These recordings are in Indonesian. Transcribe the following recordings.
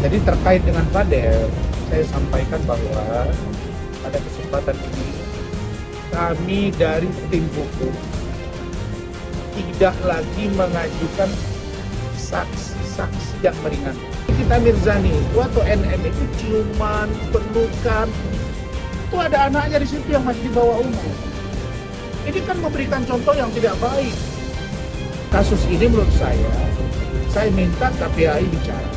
Jadi terkait dengan Fadel, saya sampaikan bahwa pada kesempatan ini kami dari tim hukum tidak lagi mengajukan saksi-saksi yang meringan. Kita Mirzani, waktu NM itu ciuman, pelukan, itu ada anaknya di situ yang masih di bawah umur. Ini kan memberikan contoh yang tidak baik. Kasus ini menurut saya minta KPAI bicara.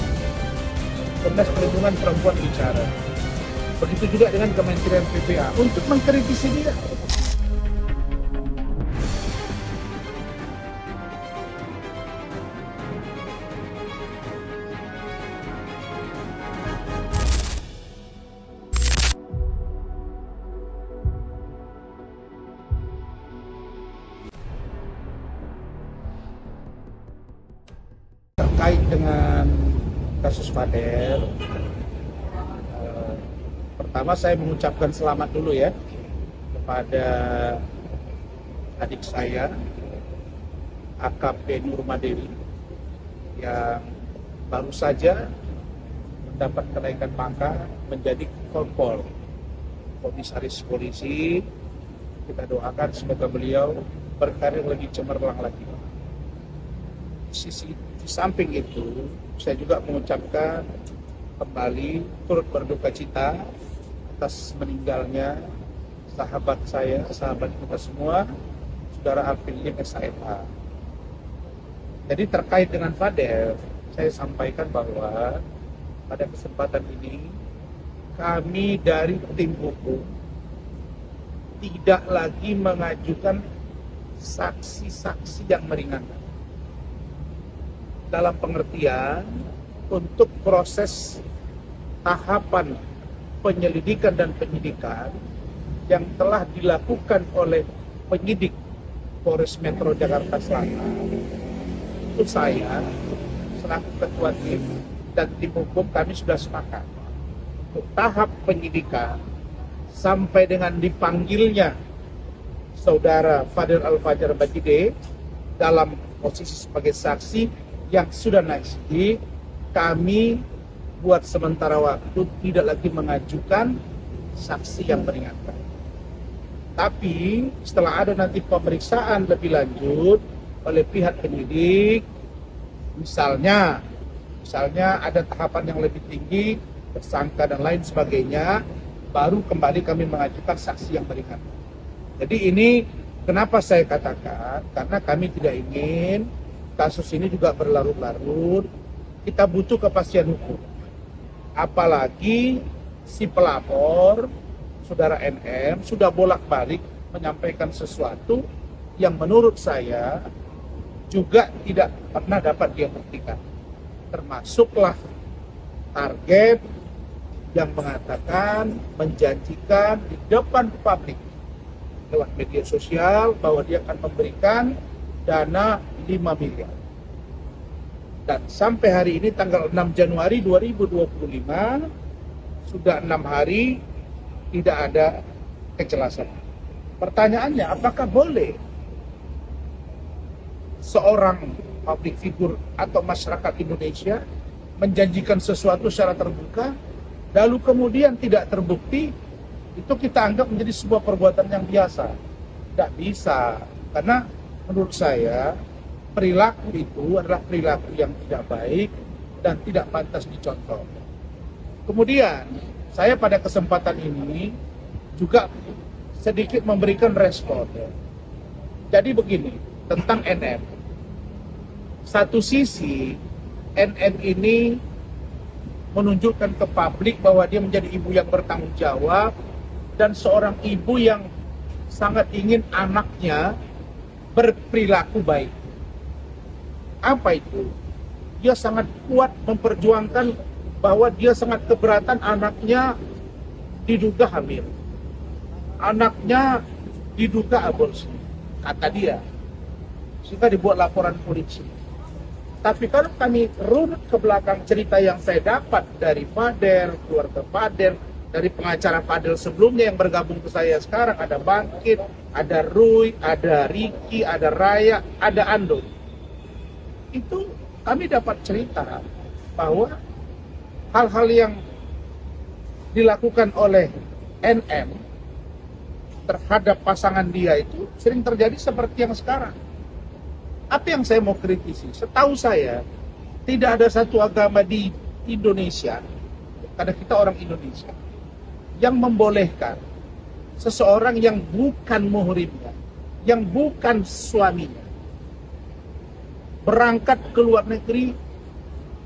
Komnas Perlindungan Perempuan bicara. Begitu juga dengan Kementerian PPA untuk mengkritisi dia. Terkait dengan kasus Fadel, pertama saya mengucapkan selamat dulu ya kepada adik saya AKP Nurmadewi yang baru saja mendapat kenaikan pangkat menjadi Kompol, Komisaris Polisi. Kita doakan semoga beliau berkarir lebih cemerlang lagi. Di samping itu, saya juga mengucapkan kembali turut berduka cita atas meninggalnya sahabat saya, sahabat kita semua, Saudara Alvin SHMH. Jadi terkait dengan Fadel, saya sampaikan bahwa pada kesempatan ini kami dari tim hukum tidak lagi mengajukan saksi-saksi yang meringankan. Dalam pengertian untuk proses tahapan penyelidikan dan penyidikan yang telah dilakukan oleh penyidik Polres Metro Jakarta Selatan, itu saya selaku ketua tim dan tim hukum kami sudah sepakat untuk tahap penyidikan sampai dengan dipanggilnya Saudara Fadel Al-Fajar Bajide dalam posisi sebagai saksi yang sudah naik sidik, kami buat sementara waktu tidak lagi mengajukan saksi yang meringankan. Tapi setelah ada nanti pemeriksaan lebih lanjut oleh pihak penyidik, misalnya ada tahapan yang lebih tinggi, tersangka dan lain sebagainya, baru kembali kami mengajukan saksi yang meringankan. Jadi ini kenapa saya katakan, karena kami tidak ingin kasus ini juga berlarut-larut. Kita butuh kepastian hukum. Apalagi si pelapor, Saudara NM, sudah bolak-balik menyampaikan sesuatu yang menurut saya juga tidak pernah dapat dia buktikan. Termasuklah target yang mengatakan, menjanjikan di depan publik lewat media sosial bahwa dia akan memberikan dana 5 miliar. Dan sampai hari ini tanggal 6 Januari 2025 sudah 6 hari tidak ada kejelasan. Pertanyaannya, apakah boleh seorang public figure atau masyarakat Indonesia menjanjikan sesuatu secara terbuka lalu kemudian tidak terbukti? Itu kita anggap menjadi sebuah perbuatan yang biasa. Tidak bisa, karena menurut saya, perilaku itu adalah perilaku yang tidak baik dan tidak pantas dicontoh. Kemudian, saya pada kesempatan ini juga sedikit memberikan respon. Jadi begini, tentang NM. Satu sisi, NM ini menunjukkan ke publik bahwa dia menjadi ibu yang bertanggung jawab dan seorang ibu yang sangat ingin anaknya berperilaku baik. Apa itu? Dia sangat kuat memperjuangkan bahwa dia sangat keberatan anaknya diduga hamil. Anaknya diduga aborsi, kata dia. Sehingga dibuat laporan polisi. Tapi kalau kami runut ke belakang cerita yang saya dapat dari Fadel, keluarga Fadel, dari pengacara Fadel sebelumnya yang bergabung ke saya sekarang, ada Bangkit, ada Rui, ada Ricky, ada Raya, ada Ando. Itu kami dapat cerita bahwa hal-hal yang dilakukan oleh NM terhadap pasangan dia itu sering terjadi seperti yang sekarang. Apa yang saya mau kritisi? Setahu saya, tidak ada satu agama di Indonesia, karena kita orang Indonesia, yang membolehkan seseorang yang bukan muhrimnya, yang bukan suaminya, berangkat ke luar negeri,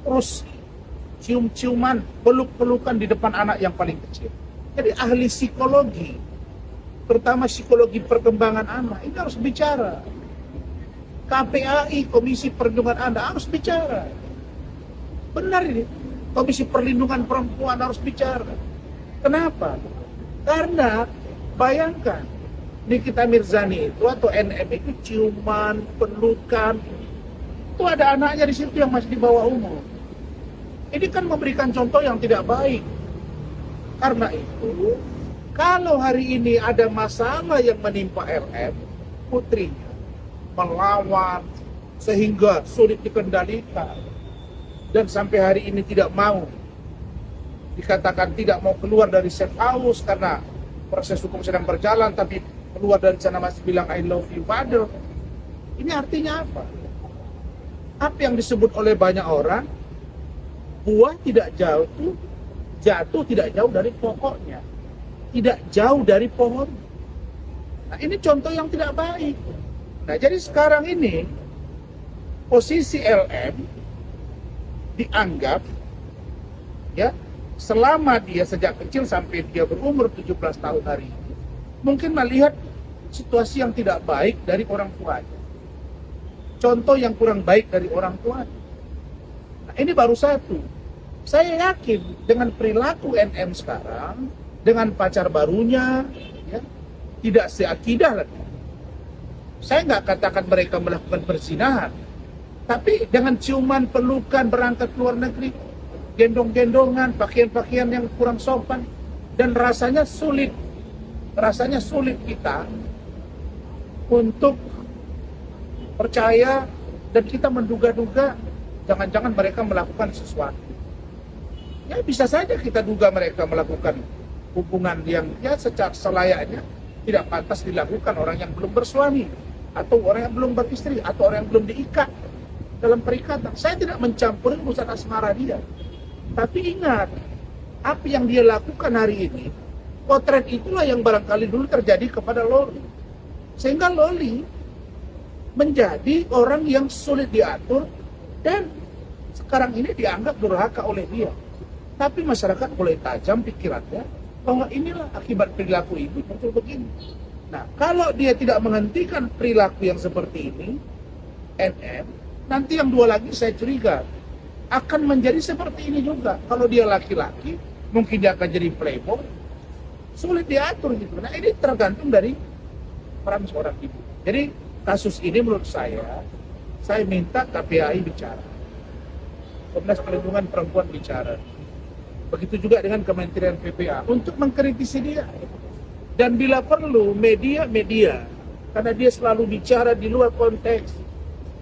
terus cium-ciuman, peluk-pelukan di depan anak yang paling kecil. Jadi ahli psikologi, terutama psikologi perkembangan anak, ini harus bicara. KPAI, Komisi Perlindungan Anak, harus bicara. Benar ini, Komisi Perlindungan Perempuan harus bicara. Kenapa? Karena bayangkan, Nikita Mirzani itu atau NM itu ciuman, pelukan, itu ada anaknya di situ yang masih di bawah umur. Ini kan memberikan contoh yang tidak baik. Karena itu, kalau hari ini ada masalah yang menimpa LM, putrinya melawan sehingga sulit dikendalikan dan sampai hari ini tidak mau, dikatakan tidak mau keluar dari safe house karena proses hukum sedang berjalan, tapi keluar dari sana masih bilang I love you father. Ini artinya apa? Apa yang disebut oleh banyak orang, buah tidak jatuh tidak jauh dari pokoknya, tidak jauh dari pohon. Nah, ini contoh yang tidak baik. Nah, jadi sekarang ini posisi LM dianggap, ya, selama dia sejak kecil sampai dia berumur 17 tahun hari ini, mungkin melihat situasi yang tidak baik dari orang tuanya, contoh yang kurang baik dari orang tuanya. Nah, ini baru satu. Saya yakin dengan perilaku NM sekarang, dengan pacar barunya, ya, tidak seakidah lagi. Saya nggak katakan mereka melakukan perzinahan, tapi dengan ciuman, pelukan, berangkat ke luar negeri, gendong-gendongan, pakaian-pakaian yang kurang sopan, dan rasanya sulit kita untuk percaya, dan kita menduga-duga jangan-jangan mereka melakukan sesuatu. Ya bisa saja kita duga mereka melakukan hubungan yang ya secara selayaknya tidak pantas dilakukan orang yang belum bersuami, atau orang yang belum beristri, atau orang yang belum diikat dalam perikatan. Saya tidak mencampuri urusan asmara dia. Tapi ingat, apa yang dia lakukan hari ini, potret itulah yang barangkali dulu terjadi kepada Loli. Sehingga Loli menjadi orang yang sulit diatur dan sekarang ini dianggap durhaka oleh dia. Tapi masyarakat mulai tajam pikirannya bahwa inilah akibat perilaku ibu muncul begini. Nah, kalau dia tidak menghentikan perilaku yang seperti ini, NM, nanti yang dua lagi saya curiga akan menjadi seperti ini juga. Kalau dia laki-laki, mungkin dia akan jadi playboy, sulit diatur gitu. Nah, ini tergantung dari peran seorang ibu. Jadi kasus ini menurut saya minta KPAI bicara, Komnas Perlindungan Perempuan bicara. Begitu juga dengan Kementerian PPA untuk mengkritisi dia. Dan bila perlu media-media, karena dia selalu bicara di luar konteks,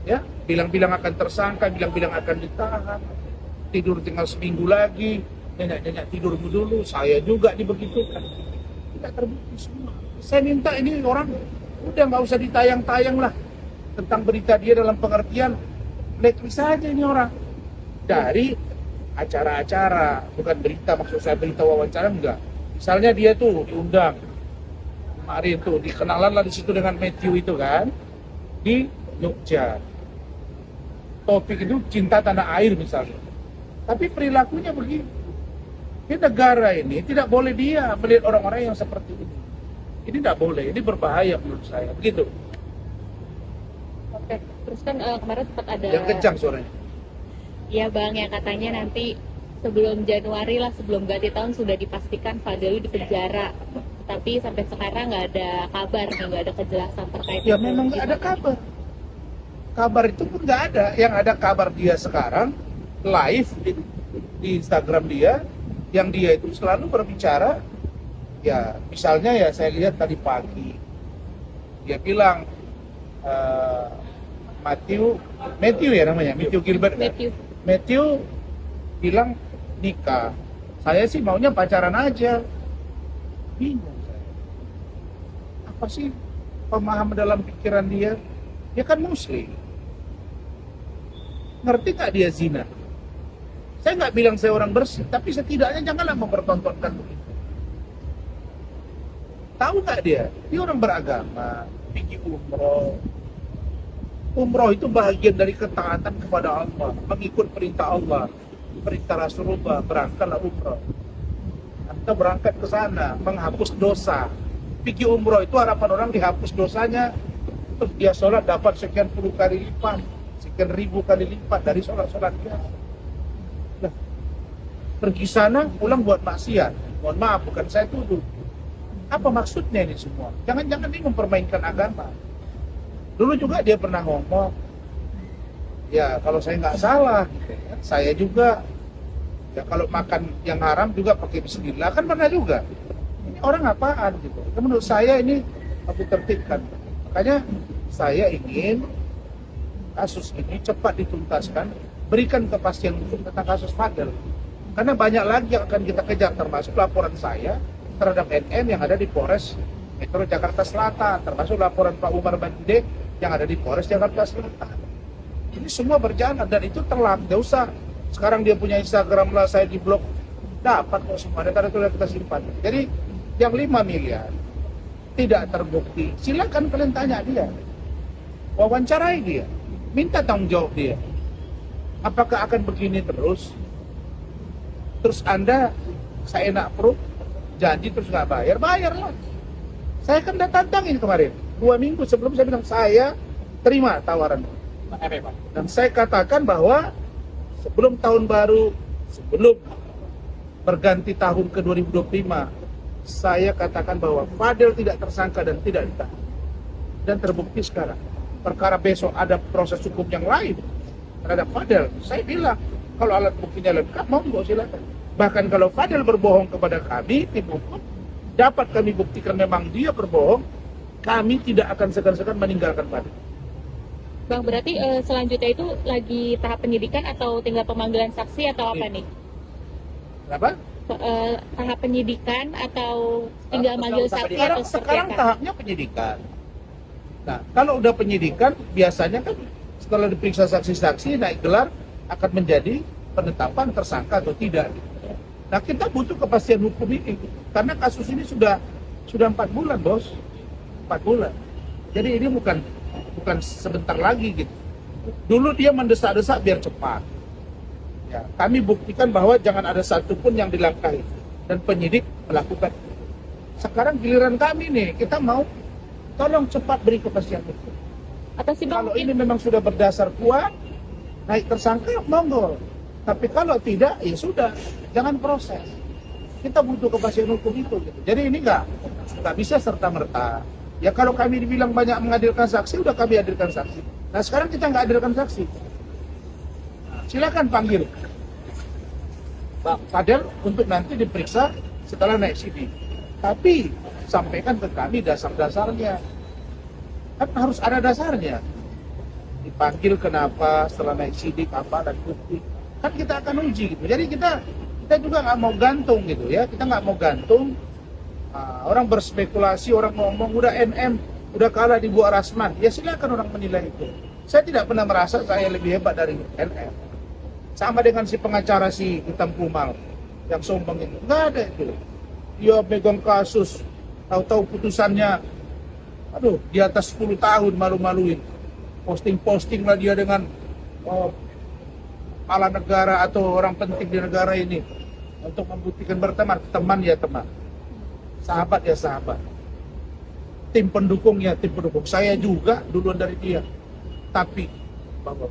ya, bilang-bilang akan tersangka, bilang-bilang akan ditahan, tidur tinggal seminggu lagi, nyenyak-nyenyak tidur dulu, saya juga dibegitukan. Tidak terbukti semua. Saya minta ini orang udah nggak usah ditayang-tayang lah tentang berita dia, dalam pengertian blacklist saja ini orang dari acara-acara, bukan berita, maksud saya berita wawancara enggak. Misalnya dia tuh diundang kemarin tuh, dikenalan lah di situ dengan Matthew itu kan di Jogja. Topik itu cinta tanah air misalnya. Tapi perilakunya begini. Di negara ini tidak boleh dia melihat orang-orang yang seperti ini. Ini tidak boleh, ini berbahaya menurut saya. Begitu. Oke, terus kan kemarin sempat ada yang kencang suaranya. ya Bang, yang katanya nanti sebelum Januari lah, sebelum ganti tahun sudah dipastikan Fadeli di penjara. Tapi sampai sekarang nggak ada kabar, nggak ada kejelasan terkait Ya memang nggak ada kabar. Kabar itu pun nggak ada. Yang ada kabar dia sekarang live di Instagram dia, yang dia itu selalu berbicara. Ya misalnya ya saya lihat tadi pagi dia bilang Matthew ya namanya, Matthew Gilbert kan? Matthew bilang nikah. Saya sih maunya pacaran aja. Bingung saya. Apa sih pemahaman dalam pikiran dia? Dia kan muslim. Ngerti nggak dia zina? Saya nggak bilang saya orang bersih, tapi setidaknya janganlah mempertontonkan begitu. Tahu nggak dia? Dia orang beragama, pergi umroh. Umroh itu bagian dari ketaatan kepada Allah, mengikut perintah Allah, perintah Rasulullah, berangkatlah umroh. Anda berangkat ke sana, menghapus dosa. Pergi umroh itu harapan orang dihapus dosanya, terus dia sholat dapat sekian puluh kali lipat, sekian ribu kali lipat dari sholat-sholat dia. Nah, pergi sana, pulang buat maksiat. Mohon maaf, bukan saya tuduh. Apa maksudnya ini semua? Jangan-jangan ini mempermainkan agama. Dulu juga dia pernah ngomong, ya kalau saya nggak salah, gitu ya, saya juga, ya kalau makan yang haram juga pakai bismillah, kan pernah juga. Ini orang apaan gitu? Menurut saya ini harus ditertibkan. Makanya saya ingin kasus ini cepat dituntaskan, berikan kepastian hukum tentang kasus Fadel. Karena banyak lagi yang akan kita kejar, termasuk laporan saya terhadap NM yang ada di Polres Metro Jakarta Selatan, termasuk laporan Pak Umar Banjide yang ada di Polres Jakarta Selatan. Ini semua berjalan dan itu terlang, gak usah. Sekarang dia punya Instagram lah, saya di blog, dapat kok semua data itu kita simpan. Jadi yang 5 miliar tidak terbukti, silakan kalian tanya dia, wawancarai dia, minta tanggung jawab dia. Apakah akan begini terus? Terus Anda saya enak perut, janji terus nggak bayar, bayarlah. Saya kan udah tantangin kemarin, 2 minggu sebelum saya bilang saya terima tawaran. Dan saya katakan bahwa sebelum tahun baru, sebelum berganti tahun ke 2025, saya katakan bahwa Fadel tidak tersangka dan tidak ditahan. Dan terbukti sekarang. Perkara besok ada proses hukum yang lain terhadap Fadel. Saya bilang, kalau alat buktinya lengkap, monggo silakan. Bahkan kalau Fadel berbohong kepada kami, tim hukum, dapat kami buktikan memang dia berbohong, kami tidak akan segan-segan meninggalkan Fadel. Bang, berarti selanjutnya itu lagi tahap penyidikan atau tinggal pemanggilan saksi atau apa nih? Kenapa? Tahap penyidikan atau tinggal manggil saksi atau seperti sekarang apa? tahapnya penyidikan. Nah, kalau udah penyidikan, biasanya kan setelah diperiksa saksi-saksi, naik gelar, akan menjadi penetapan tersangka atau tidak. Nah, kita butuh kepastian hukum ini. Karena kasus ini sudah 4 bulan, bos. 4 bulan. Jadi ini bukan sebentar lagi gitu. Dulu dia mendesak-desak biar cepat. Ya, kami buktikan bahwa jangan ada satupun yang dilangkahi. Dan penyidik melakukan. Sekarang giliran kami nih, kita mau tolong cepat beri kepastian hukum. Atau sih Bang, Kalau ini memang sudah berdasar kuat, naik tersangka, monggo. Tapi kalau tidak, ya sudah, jangan proses. Kita butuh kepastian hukum itu. Gitu. Jadi ini nggak bisa serta-merta. Ya kalau kami dibilang banyak menghadirkan saksi, udah kami hadirkan saksi. Nah sekarang kita nggak hadirkan saksi. Silakan panggil Pak Fadel untuk nanti diperiksa setelah naik sidik. Tapi sampaikan ke kami dasar-dasarnya. Kan harus ada dasarnya. Dipanggil kenapa, setelah naik sidik apa dan bukti. Kan kita akan uji gitu. Jadi kita juga nggak mau gantung gitu ya. Kita nggak mau gantung. Orang berspekulasi, orang ngomong udah NM, udah kalah di Bu Rasman. Ya silakan orang menilai itu. Saya tidak pernah merasa saya lebih hebat dari NM. Sama dengan si pengacara si Hitam Kumal yang sombong itu. Nggak ada itu. Dia pegang kasus, tahu-tahu putusannya, aduh, di atas 10 tahun malu-maluin. Posting-posting lah dia dengan kepala negara atau orang penting di negara ini untuk membuktikan berteman. Teman ya teman. Sahabat ya sahabat. Tim pendukung ya tim pendukung. Saya juga duluan dari dia. Tapi bahwa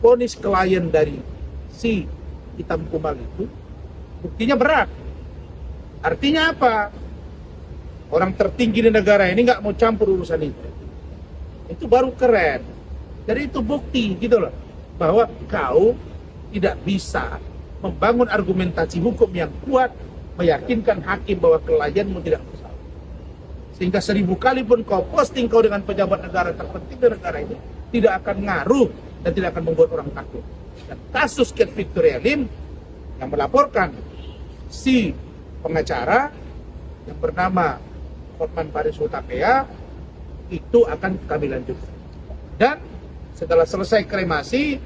vonis klien dari si Hitam Kumal itu buktinya berat. Artinya apa? Orang tertinggi di negara ini nggak mau campur urusan itu. Itu baru keren. Jadi itu bukti gitu loh. Bahwa kau tidak bisa membangun argumentasi hukum yang kuat, meyakinkan hakim bahwa klienmu tidak bersalah. Sehingga 1000 kali pun kau posting kau dengan pejabat negara terpenting di negara ini, tidak akan ngaruh dan tidak akan membuat orang takut. Dan kasus Cat Victoria Lim yang melaporkan si pengacara yang bernama Hotman Paris Hutapea itu akan kami lanjutkan. Dan setelah selesai kremasi,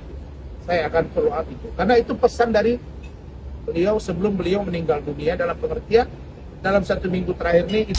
saya akan follow up itu. Karena itu pesan dari beliau sebelum beliau meninggal dunia, dalam pengertian dalam 1 minggu terakhir ini.